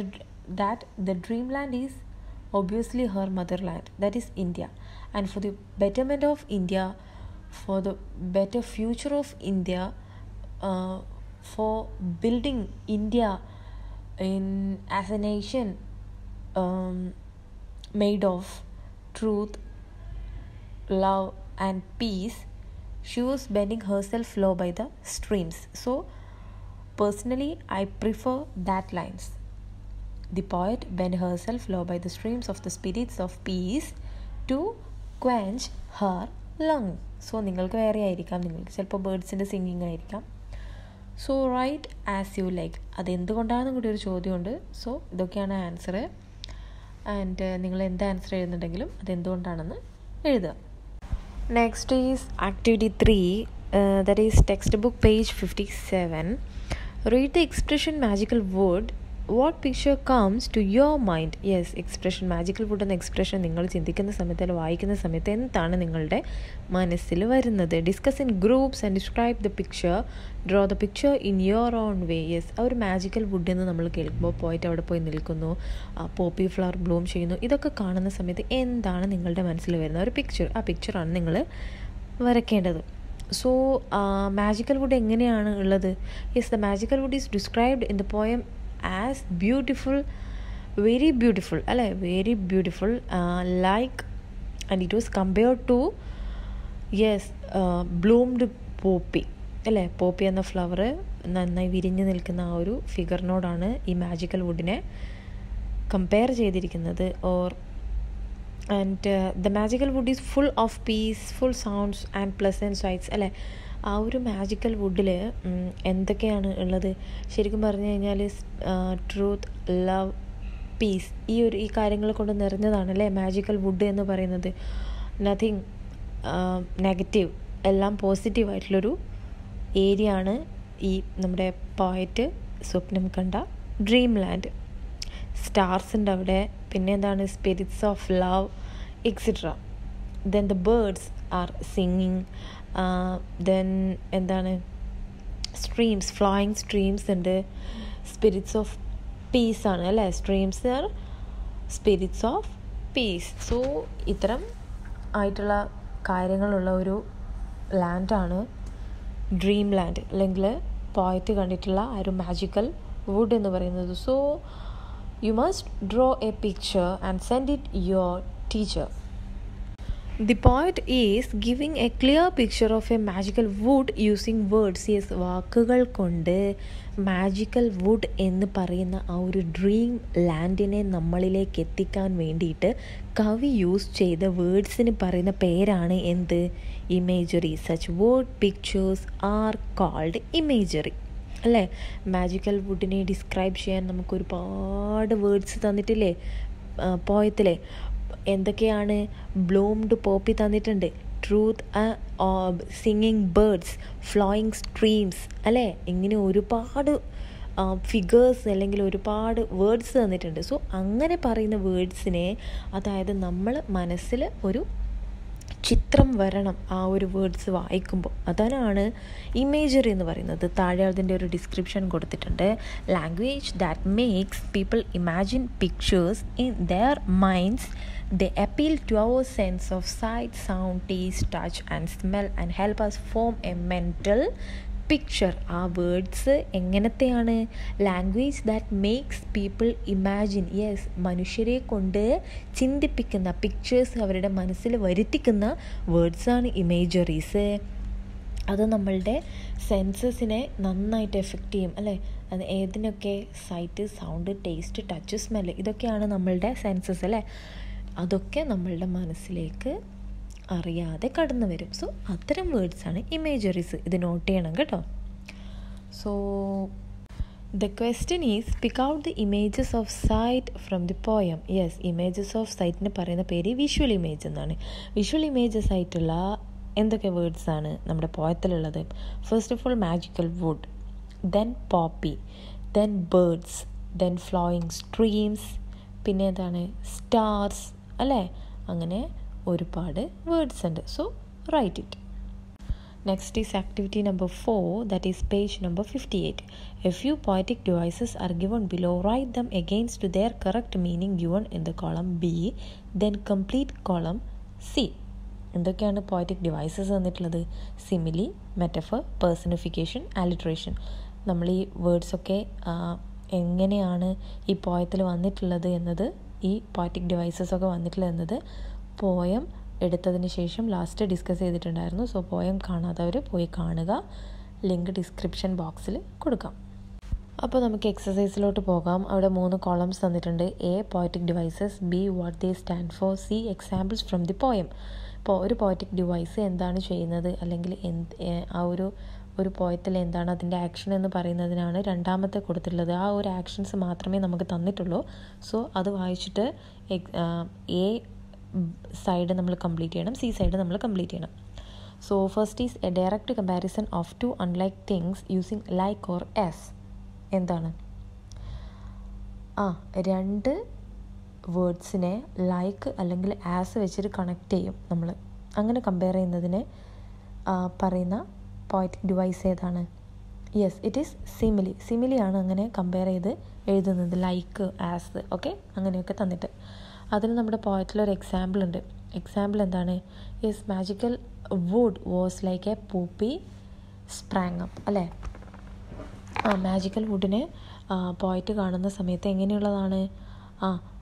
the dreamland is obviously her motherland, that is India. And for the betterment of India, for the better future of India, for building India as a nation made of truth, love and peace, she was bending herself low by the streams. So personally, I prefer that lines. The poet bent herself low by the streams of the spirits of peace to quench her longing. So നിങ്ങൾക്ക് വേറെ ആയിരിക്കാം, നിങ്ങൾക്ക് ചിലപ്പോൾ ബേർഡ്സിൻ്റെ singing ആയിരിക്കാം. So right as you like. അതെന്തുകൊണ്ടാണെന്നും കൂടി ഒരു ചോദ്യമുണ്ട്. സോ ഇതൊക്കെയാണ് ആൻസർ. ആൻഡ് നിങ്ങൾ എന്ത് ആൻസർ എഴുതുന്നുണ്ടെങ്കിലും അതെന്തുകൊണ്ടാണെന്ന് എഴുതുക. Next is activity 3, that is textbook page 57. Read the expression magical wood. What picture comes to your mind? Yes, expression magical wood എന്ന എക്സ്പ്രഷൻ നിങ്ങൾ ചിന്തിക്കുന്ന സമയത്ത് അല്ലെങ്കിൽ വായിക്കുന്ന സമയത്ത് എന്താണ് നിങ്ങളുടെ മനസ്സിൽ വരുന്നത്? Discuss in groups and describe the picture. Draw the picture in your own way. Yes, ആ ഒരു മാജിക്കൽ വുഡ് എന്ന് നമ്മൾ കേൾക്കുമ്പോൾ പോയിട്ട് അവിടെ പോയി നിൽക്കുന്നു, പോപ്പി ഫ്ലവർ ബ്ലൂം ചെയ്യുന്നു, ഇതൊക്കെ കാണുന്ന സമയത്ത് എന്താണ് നിങ്ങളുടെ മനസ്സിൽ വരുന്ന ഒരു പിക്ചർ? ആ പിക്ചറാണ് നിങ്ങൾ വരയ്ക്കേണ്ടത്. സോ മാജിക്കൽ വുഡ് എങ്ങനെയാണ് ഉള്ളത്? Yes, the magical wood is described in the poem as beautiful, very beautiful അല്ലേ? Very beautiful, like, and it was compared to yes bloomed poppy. അല്ലേ, പോപ്പി എന്ന ഫ്ലവർ നന്നായി വിരിഞ്ഞു നിൽക്കുന്ന ആ ഒരു ഫിഗറിനോടാണ് ഈ മാജിക്കൽ വുഡിനെ കമ്പയർ ചെയ്തിരിക്കുന്നത്. And the magical wood is full of peaceful sounds and pleasant sights. അല്ലേ, ആ ഒരു മാജിക്കൽ വുഡിൽ എന്തൊക്കെയാണ് ഉള്ളത്? ശരിക്കും പറഞ്ഞു കഴിഞ്ഞാൽ ട്രൂത്ത്, ലവ്, പീസ്, ഈ കാര്യങ്ങൾ കൊണ്ട് നിറഞ്ഞതാണ് അല്ലേ മാജിക്കൽ വുഡ് എന്ന് പറയുന്നത്. നത്തിങ് നെഗറ്റീവ്, എല്ലാം പോസിറ്റീവായിട്ടുള്ളൊരു ഏരിയ ആണ് ഈ നമ്മുടെ പോയറ്റ് സ്വപ്നം കണ്ട ഡ്രീം ലാൻഡ്. സ്റ്റാർസ് ഉണ്ട് അവിടെ, പിന്നെ എന്താണ്, spirits of love etcetera. Then the birds are singing. Then എന്താണ്, സ്ട്രീംസ്, ഫ്ലോയിങ് സ്ട്രീംസ് ഉണ്ട്. സ്പിരിറ്റ്സ് ഓഫ് പീസ് ആണ് അല്ലേ, streams are spirits of peace. So ഇത്തരം ആയിട്ടുള്ള കാര്യങ്ങളുള്ള ഒരു ലാൻഡാണ് ഡ്രീം ലാൻഡ്, അല്ലെങ്കിൽ പോയറ്റ് കണ്ടിട്ടുള്ള ആ ഒരു മാജിക്കൽ വുഡ് എന്ന് പറയുന്നത്. So you must draw a picture and send it your teacher. The poet is giving a clear picture of a magical wood using words. Yes, വാക്കുകൾ കൊണ്ട് മാജിക്കൽ വുഡ് എന്ന് പറയുന്ന ആ ഒരു ഡ്രീം ലാൻഡിനെ നമ്മളിലേക്ക് എത്തിക്കാൻ വേണ്ടിയിട്ട് കവി യൂസ് ചെയ്ത വേർഡ്സിന് പറയുന്ന പേരാണ് എന്ത്? Imagery. Such word pictures are called imagery. അല്ലേ, മാജിക്കൽ വുഡിനെ ഡിസ്ക്രൈബ് ചെയ്യാൻ നമുക്ക് ഒരുപാട് വേർഡ്സ് തന്നിട്ടില്ലേ പോയത്തിലെ? എന്തൊക്കെയാണ്? ബ്ലൂംഡ് പോപ്പി തന്നിട്ടുണ്ട്, truth, singing birds, flowing streams, അല്ലേ, ഇങ്ങനെ ഒരുപാട് ഫിഗേഴ്സ് അല്ലെങ്കിൽ ഒരുപാട് വേർഡ്സ് തന്നിട്ടുണ്ട്. സോ അങ്ങനെ പറയുന്ന വേർഡ്സിനെ, അതായത് നമ്മൾ മനസ്സിൽ ഒരു ചിത്രം വരണം ആ ഒരു വേർഡ്സ് വായിക്കുമ്പോൾ, അതാണ് ഇമേജറി എന്ന് പറയുന്നത്. താഴെ അതിൻ്റെ ഒരു ഡിസ്ക്രിപ്ഷൻ കൊടുത്തിട്ടുണ്ട്. Language that makes people imagine pictures in there minds. They appeal to our sense of sight, sound, taste, touch and smell and help us form a mental picture. ആ words എങ്ങനത്തെയാണ്? Language that makes people imagine. Yes, മനുഷ്യരെ കൊണ്ട് ചിന്തിപ്പിക്കുന്ന, pictures അവരുടെ മനസ്സിൽ വരുത്തിക്കുന്ന വേർഡ്സാണ് imageries. അത് നമ്മളുടെ സെൻസസിനെ നന്നായിട്ട് effect ചെയ്യും അല്ലേ. അത് ഏതിനൊക്കെ? Sight, sound, taste, touch, smell, ഇതൊക്കെയാണ് നമ്മളുടെ സെൻസസ് അല്ലേ. അതൊക്കെ നമ്മളുടെ മനസ്സിലേക്ക് അറിയാതെ കടന്നു വരും. സോ അത്തരം വേർഡ്സാണ് ഇമേജറീസ്. ഇത് നോട്ട് ചെയ്യണം കേട്ടോ. So the question is pick out the images of sight from the poem. Yes, images of സൈറ്റിന് പറയുന്ന പേര് വിഷ്വൽ ഇമേജ് എന്നാണ്. വിഷ്വൽ ഇമേജസ് ആയിട്ടുള്ള എന്തൊക്കെ വേർഡ്സാണ് നമ്മുടെ പോയത്തിലുള്ളത്? First of all magical wood, then poppy, then birds, then flowing streams, പിന്നെ എന്താണ്, സ്റ്റാർസ്, അല്ലേ. അങ്ങനെ ഒരുപാട് വേർഡ്സ് ഉണ്ട്. So write it. Next is activity number 4, that is page number 58. A few poetic devices are given below. Write them against their correct meaning given in the column B, then complete column C. എന്തൊക്കെയാണ് poetic devices തന്നിട്ടുള്ളത്? Simile, metaphor, personification, alliteration. നമ്മൾ ഈ വേർഡ്സൊക്കെ എങ്ങനെയാണ് ഈ പോയത്തിൽ വന്നിട്ടുള്ളത് എന്നത്, ഈ poetic ഡിവൈസസൊക്കെ വന്നിട്ടുള്ളത് എന്നത് പോയം എടുത്തതിന് ശേഷം ലാസ്റ്റ് ഡിസ്കസ് ചെയ്തിട്ടുണ്ടായിരുന്നു. സോ പോയം കാണാത്തവർ പോയി കാണുക. ലിങ്ക് ഡിസ്ക്രിപ്ഷൻ ബോക്സിൽ കൊടുക്കാം. അപ്പോൾ നമുക്ക് എക്സസൈസിലോട്ട് പോകാം. അവിടെ 3 കോളംസ് തന്നിട്ടുണ്ട്. A poetic devices, B what they stand for, C examples from the poem. ഇപ്പോൾ ഒരു പോയറ്റിക് ഡിവൈസ് എന്താണ് ചെയ്യുന്നത്, അല്ലെങ്കിൽ ആ ഒരു പോയത്തിൽ എന്താണ് അതിൻ്റെ ആക്ഷൻ എന്ന് പറയുന്നതിനാണ് രണ്ടാമത്തെ കൊടുത്തിട്ടുള്ളത്. ആ ഒരു ആക്ഷൻസ് മാത്രമേ നമുക്ക് തന്നിട്ടുള്ളൂ. സോ അത് വായിച്ചിട്ട് എ സൈഡ് നമ്മൾ കംപ്ലീറ്റ് ചെയ്യണം, സി സൈഡ് നമ്മൾ കംപ്ലീറ്റ് ചെയ്യണം. So first is a direct comparison of 2 unlike things using like or as. എന്താണ്? 2 വേർഡ്സിനെ ലൈക്ക് അല്ലെങ്കിൽ ആസ് വെച്ചിട്ട് കണക്ട് ചെയ്യും നമ്മൾ. അങ്ങനെ കമ്പയർ ചെയ്യുന്നതിനെ പറയുന്ന പോയറ്റിക് ഡിവൈസ് ഏതാണ്? Yes, it is simile. സിമിലിയാണ് അങ്ങനെ കമ്പയർ ചെയ്ത് എഴുതുന്നത്, ലൈക്ക്, ആസ്, ഓക്കെ, അങ്ങനെയൊക്കെ തന്നിട്ട്. അതിന് നമ്മുടെ പോയറ്റിലൊരു എക്സാമ്പിൾ ഉണ്ട്. എക്സാമ്പിൾ എന്താണ്? Yes, magical wood was like a poppy sprang up, അല്ലേ. മാജിക്കൽ വുഡിനെ പോയറ്റ് കാണുന്ന സമയത്ത് എങ്ങനെയുള്ളതാണ്?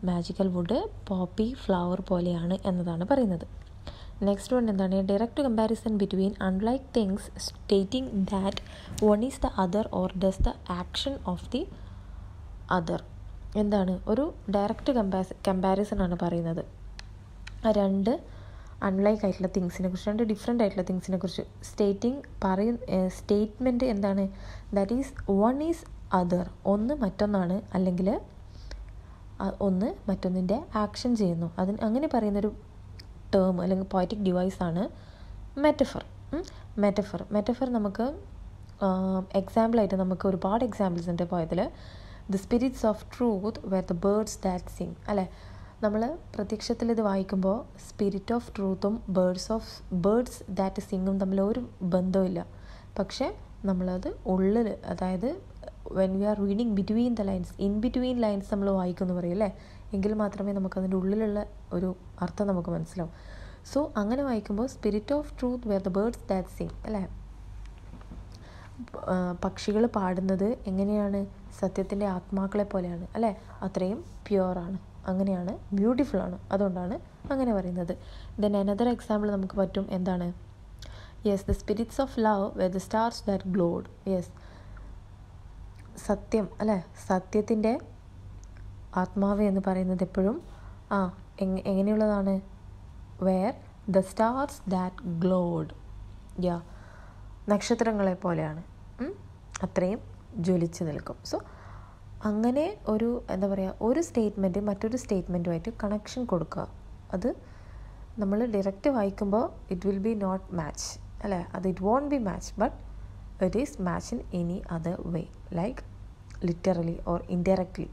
മാജിക്കൽ വുഡ് പോപ്പി ഫ്ലവർ പോലെയാണ് എന്നതാണ് പറയുന്നത്. നെക്സ്റ്റ് വൺ എന്താണ്? Direct comparison between unlike things stating that one is the other or does the action of the other. എന്താണ്? ഒരു ഡയറക്റ്റ് കമ്പാരിസൺ ആണ് പറയുന്നത്. രണ്ട് അൺലൈക്ക് ആയിട്ടുള്ള തിങ്സിനെ കുറിച്ച്, രണ്ട് ഡിഫറെൻ്റ് ആയിട്ടുള്ള തിങ്സിനെ കുറിച്ച് സ്റ്റേറ്റ്മെൻറ്റ് എന്താണ്? That is one is other, ഒന്ന് മറ്റൊന്നാണ്, അല്ലെങ്കിൽ ഒന്ന് മറ്റൊന്നിൻ്റെ ആക്ഷൻ ചെയ്യുന്നു. അങ്ങനെ പറയുന്നൊരു ടേം അല്ലെങ്കിൽ പോയറ്റിക് ഡിവൈസാണ് മെറ്റഫർ. മെറ്റഫർ നമുക്ക് എക്സാമ്പിളായിട്ട് നമുക്ക് ഒരുപാട് എക്സാമ്പിൾസ് ഉണ്ട് പോയതിൽ. The spirits of truth were the birds that sing, അല്ലേ? നമ്മൾ പ്രത്യക്ഷത്തിൽ ഇത് വായിക്കുമ്പോൾ സ്പിരിറ്റ് ഓഫ് ട്രൂത്തും ബേർഡ്സ് ദാറ്റ് സിങ്ങും തമ്മിൽ ഒരു ബന്ധമില്ല. പക്ഷേ നമ്മളത് ഉള്ളിൽ, അതായത് when we are reading between the lines, in between lines നമ്മൾ വായിക്കുമെന്ന് പറയും, അല്ലേ? എങ്കിൽ മാത്രമേ നമുക്കതിൻ്റെ ഉള്ളിലുള്ള ഒരു അർത്ഥം നമുക്ക് മനസ്സിലാവും. സോ അങ്ങനെ വായിക്കുമ്പോൾ spirit of truth were the birds that sing, അല്ലേ? പക്ഷികൾ പാടുന്നത് എങ്ങനെയാണ്? സത്യത്തിൻ്റെ ആത്മാക്കളെ പോലെയാണ്, അല്ലേ? അത്രയും പ്യുവറാണ്, അങ്ങനെയാണ്, ബ്യൂട്ടിഫുള്ളാണ്. അതുകൊണ്ടാണ് അങ്ങനെ പറയുന്നത്. ദെൻ അനദർ എക്സാമ്പിൾ നമുക്ക് പറ്റും. എന്താണ്? Yes, the spirits of love where the stars that glowed. Yes, സത്യം, അല്ലേ? സത്യത്തിൻ്റെ ആത്മാവ് എന്ന് പറയുന്നത് എപ്പോഴും എങ്ങനെയുള്ളതാണ്? Where the stars that glowed, നക്ഷത്രങ്ങളെ പോലെയാണ്, അത്രയും ജ്വലിച്ച് നിൽക്കും. സോ അങ്ങനെ ഒരു എന്താ പറയുക, ഒരു സ്റ്റേറ്റ്മെൻറ്റ് മറ്റൊരു സ്റ്റേറ്റ്മെൻറ്റുമായിട്ട് കണക്ഷൻ കൊടുക്കുക. അത് നമ്മൾ ഡയറക്റ്റ് വായിക്കുമ്പോൾ it will be not match, അല്ലേ? It won't be match, but it is match in any other way, like literally or indirectly.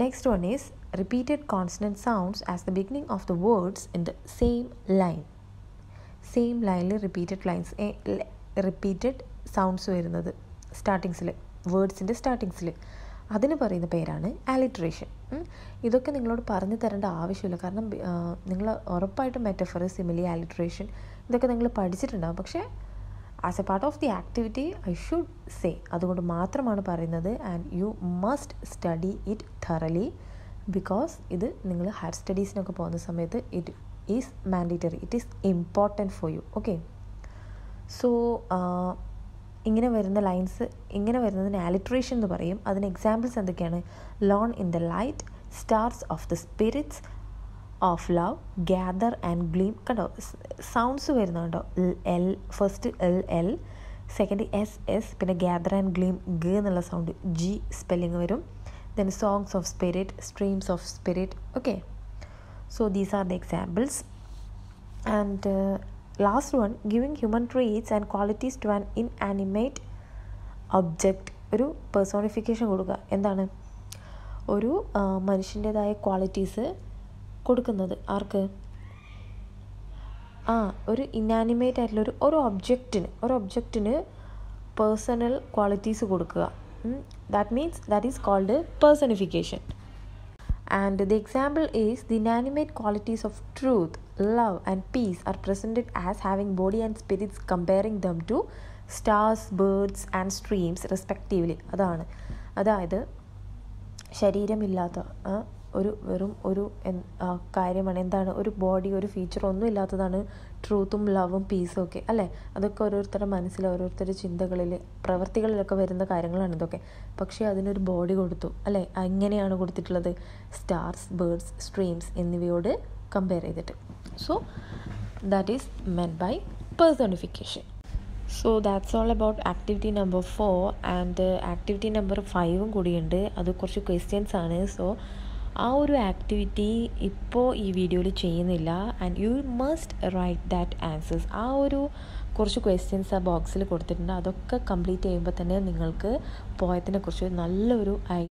Next one is repeated consonant sounds as the beginning of the words in the same line. Same ലൈനിൽ repeated sounds വരുന്നത് സ്റ്റാർട്ടിങ്സിൽ, വേർഡ്സിൻ്റെ സ്റ്റാർട്ടിങ്സിൽ, അതിന് പറയുന്ന പേരാണ് ആലിട്രേഷൻ. ഇതൊക്കെ നിങ്ങളോട് പറഞ്ഞു തരേണ്ട ആവശ്യമില്ല, കാരണം നിങ്ങൾ ഉറപ്പായിട്ടും മെറ്റഫർ, സിമിലി, ആലിട്രേഷൻ ഇതൊക്കെ നിങ്ങൾ പഠിച്ചിട്ടുണ്ടാകും. പക്ഷേ as A part of the activity I should say, അതുകൊണ്ട് മാത്രമാണ് പറയുന്നത്. And you must study it thoroughly, because ഇത് നിങ്ങൾ ഹയർ സ്റ്റഡീസിനൊക്കെ പോകുന്ന സമയത്ത് it is mandatory, it is important for you. Okay, so ഇങ്ങനെ വരുന്ന ലൈൻസ്, ഇങ്ങനെ വരുന്നതിന് ആലിട്രേഷൻ എന്ന് പറയും. അതിന് എക്സാമ്പിൾസ് എന്തൊക്കെയാണ്? Lone in the light, stars of the spirits of love, gather and gleam. കണ്ടോ സൗണ്ട്സ് വരുന്നുണ്ടോ? L, first L, second S, പിന്നെ ഗ്യാദർ ആൻഡ് ഗ്ലീം ഗ എന്നുള്ള സൗണ്ട്, ജി സ്പെല്ലിങ് വരും. Then songs of spirit, streams of spirit. Okay, so these are the examples. And last one, giving human traits and qualities to an inanimate object. ഒരു personification കൊടുക്കുക. എന്താണ്? ഒരു മനുഷ്യൻ്റേതായ qualities കൊടുക്കുന്നത് ആർക്ക്? ഒരു inanimate ആയിട്ടുള്ള ഒരു ഒബ്ജക്റ്റിന് personal qualities കൊടുക്കുക. that is called personification. And the example is the inanimate qualities of truth, love and peace are presented as having body and spirits, comparing them to stars, birds and streams respectively. അതായത് ശരീരമില്ലാത്ത വെറും ഒരു കാര്യമാണ്. എന്താണ്? ഒരു body, ഒരു feature ഒന്നും ഇല്ലാത്തതാണ് ട്രൂത്തും ലവും പീസും ഒക്കെ, അല്ലേ? അതൊക്കെ ഓരോരുത്തരുടെ മനസ്സിൽ, ഓരോരുത്തരുടെ ചിന്തകളിൽ, പ്രവൃത്തികളിലൊക്കെ വരുന്ന കാര്യങ്ങളാണ് ഇതൊക്കെ. പക്ഷേ അതിനൊരു ബോഡി കൊടുത്തു, അല്ലേ? എങ്ങനെയാണ് കൊടുത്തിട്ടുള്ളത്? സ്റ്റാർസ്, ബേർഡ്സ്, സ്ട്രീംസ് എന്നിവയോട് കമ്പയർ ചെയ്തിട്ട്. So that is meant by personification. So that's all about activity number 4. And activity number 5 കൂടിയുണ്ട്. അത് കുറച്ച് ക്വസ്റ്റ്യൻസ് ആണ്. സോ ആ ഒരു ആക്ടിവിറ്റി ഇപ്പോൾ ഈ വീഡിയോയിൽ ചെയ്യുന്നില്ല. And you must write that answers. ആ ഒരു കുറച്ച് ക്വസ്റ്റ്യൻസ് ആ ബോക്സിൽ കൊടുത്തിട്ടുണ്ട്. അതൊക്കെ കംപ്ലീറ്റ് ചെയ്യുമ്പോൾ തന്നെ നിങ്ങൾക്ക് പോയതിനെക്കുറിച്ച് നല്ലൊരു